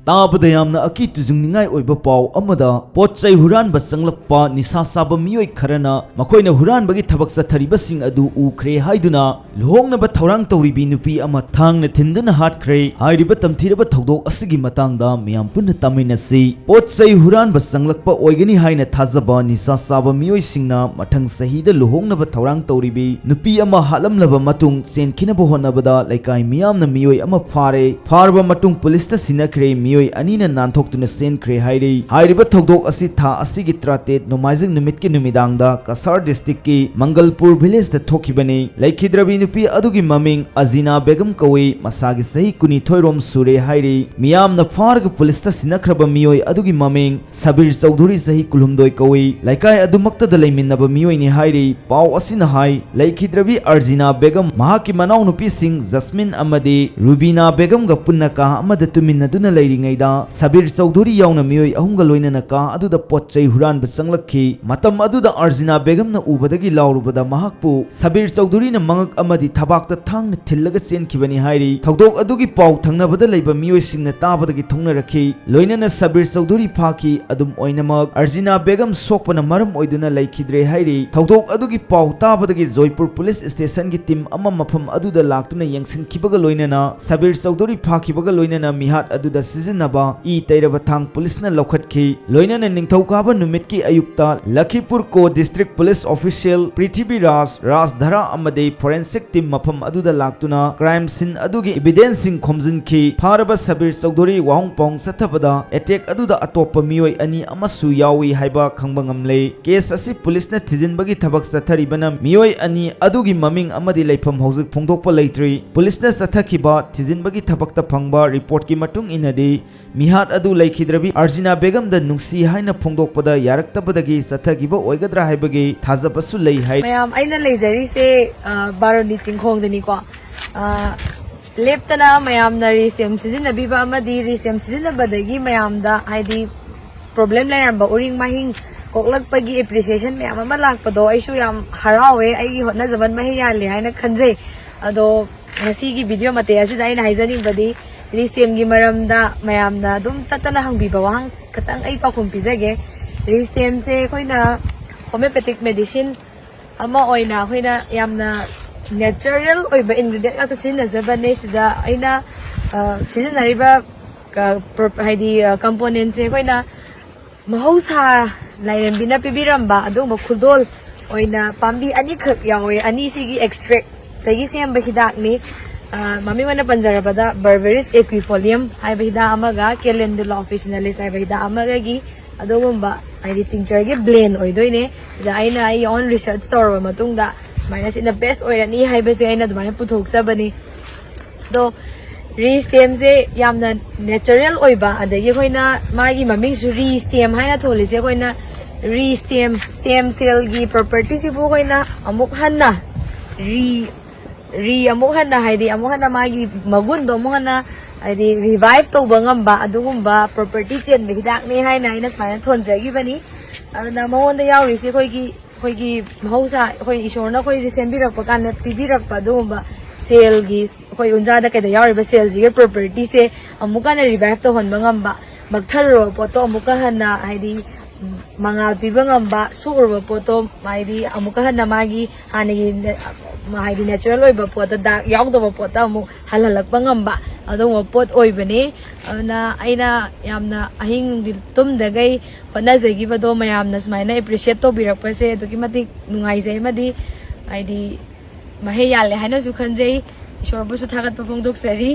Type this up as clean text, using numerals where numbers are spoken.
ताबदा यामना अकी तुजुंगनिंगाई ओइबा पाव अमदा पोचै हुरानबा चंगलकपा निसा साबा मियोय खरना मखोइना हुरानबगी थबक चथरिबसिंग अदु उखरे हाइदुना लुहोंगनबा थौरांग तौरिबी नुपी अमा थांगना थिंदुना हाटखरे हाइरिबा तमथिरबा थौदोक असिगी मतांगदा मियाम पुन्ना तामिनसी पोचै हुरानबा चंगलकपा ओइगनी हाइना थाजबा निसा साबा मियोय सिंगना मथंग सहीदा लुहोंगनबा थौरांग तौरिबी नुपी अमा हालमलबा मतुंग सेनखिनबा होनबदा लाइकाई मियामना मियोय अमा फारे फारबा मतुंग पुलिसता सिनखरे मियोय अनीना नानथोक्तुना सेनखरे हाइरि हाइरिबा थौदोक असि था असिगी त्रातेत नोमाइजिंग नुमितकी नुमिदांगदा कसार डिस्ट्रिक्टकी मंगलपुर विलेजदा थोखिबनी लैखिद्रबी नुपी अदुगी ममिंग अजीना बेगम कवि मसागी सही कुनी थोइरोम सुरे हाइरि मियामना फारग पुलिसता सिनखरबा मियोय अदुगी ममिंग सबीर चौधरी सही कुलुमदोय कवि लाइकाय अदुमक्तदा लैमिन्नबा मियोयनी हाइरि पाव असिना हाइ लैखिद्रबी अर्जिना बेगम महाकी मनाउ नुपी सिंग जस्मिन अमदी रुबीना बेगम गा पुन्ना का अमदा तुमिन्नदुना लैरिङैदा सबीर चौधरी याउना मियोय अहुंगा लोइनना का अदुदा पोचै हुरानबा चंगलखी मतम अदुदा अर्जिना बेगमना उबदगी लाउरुबदा महाकपु सबीर चौधरीना मंगक अमदी थबाकता थांगना थिल्लगा चेनखिबनी हाइरि थौदोक अदुगी पाव थंगनबदा लैबा मियोयसिंगना ताबदगी थोंगनरखी लोइनना सबीर चौधरी फाकी अदुम ओइनमक अर्जिना बेगम सोकपना मरम ओइदुना लैखिद्रे हाइरि थौदोक अदुगी पाव ताबदगी जयपुर पुलिस स्टेशन की टीम अमा मफम अदुदा लाक्तुना यंगसिनखिबगा लोइनना सबीर चौधरी फाखिबगा लोइनना मिहात अदुदा सिजनबा ई तैरबा थांग पुलिसना लौखटखी लोइनना निंगथौकाबा नुमितकी अयुक्ता लखीपुर को district police official Prithviraj Rajdhara अमदे फोरेंसिक टीम मफम अदुदा लाक्तुना क्राइम सीन अदुगी एविडेंसिंग खोमजिनखी फारबा सबीर चौधरी वाहुंग पोंग सथबदा अटैक अदुदा अतोप मियोय अनी अमसु यावी हाइबा खंगबा ngamle केस असि पुलिसना थिजिनबगी थबक चथरिबना मियोय अनी अदुगी ममिंग अमदी लैफम हौजिक फोंदोकपा लैत्रि पुलिसना चथखिबा थिजिनबगी थबकता फंगबा रिपोर्ट की मतुंग इनदी मिहात अदु लैखिद्रबी अर्जिना बेगम द नुंसी हाइना फोंदोकपदा यारक्तबदगी चथखिबा ओइगद्रा हाइबगी थाजबसु लै हाइ मयाम आइना लेजरी से बारोनी चिंखोंगदनी को लेप्तना मयाम ना रिसेम सिजिनबीबा अमदी रिसेम सिजिनबदगी मयाम दा हाइदी प्रॉब्लम लेनरबा उरिंग माहिंग कोकलकपगी एप्रिसिएशन मयाम अमा लाकपदो आइसु याम हरावे आइगी होटनाजबन महि याले हाइना खंजे अदो ngasiगी वीडियो मते असिदा आइना हाइजनिंगबदी रिसेमगी मरमदा मयामना दुम ततना हंगबीबा वहां खतंग आई पाखुम पिजगे रिसेम से खोइना होमियोपैथिक मेडिसिन अमा ओइना खोइना यामना नेचुरल ओइबा इंग्रेडिएंट अता सिनजबने सिदा आइना सिजनरिबा हाइदी कंपोनेंट से खोइना महौसा लाइरमबिना पिबिरमबा अदुम खुदोल ओइना पांबी अनि खक यावे अनि सिगी एक्सट्रैक्ट तगी सेम बहिदाकनी ममी वना पंजरबदा बर्बेरिस एक्विफोलियम हाइबा हिदा अमगा कैलेंडुला ऑफिशियलिस हाइबा हिदा अमगागी अदुगुंबा हाइदी टिंचर गे ब्लेंड ओइदोइने दा आइना आई ऑन रिसर्च तौरबा मतुंगदा माइनस इन द बेस्ट ओइरानी हाइबसे आइना दुमाने पुथोकसबनी दो रिस्टेम से यामना नेचुरल ओइबा अदगी खोइना मागी ममिंग सु रिस्टेम हाइना थोलिसे खोइना रिस्टेम स्टेम सेल गी प्रॉपर्टी सिबो खोइना अमुक हन्ना री अमुक हन्ना हाइदी अमुक हन्ना मागी मगुन दो अमुक हन्ना हाइदी रिवाइव तौबा ngamba अदुगुंबा प्रॉपर्टी चेन बे हिदाक ने हाइना आइना स्माइना थोनजगिबनी अदना मवोंदा यावरिसे खोइगी महौसा खोइ ईश्वरना खोइ सेंबिरकपा कान पिबिरकपा अदुगुंबा सेल गी खोइ उनजादा केदा यावरिबा सेल जी प्रॉपर्टी से अमुका ने रिवाइव तो होनबा ngamba बक्थरो पोतो अमुका हन्ना हाइदी मंगाल पिबा ngamba सुरबा पोतो हाइदी अमुका हन्ना मागी हानेगी हाइदी नेचुरल ओइबा पोता दा यावदबा पोता अमु हलहलकपा ngamba अदुम पोत ओइबने ना आइना यामना अहिंग तुमदगै होनाजगिबदो मयामना स्माइना एप्रिशिएट तो बिरकपसे अदुकी मति नुंगाइजै मदि हाइदी महे याले हाइना सु खंजै ईश्वरबुसु थागत फोंदोकसरी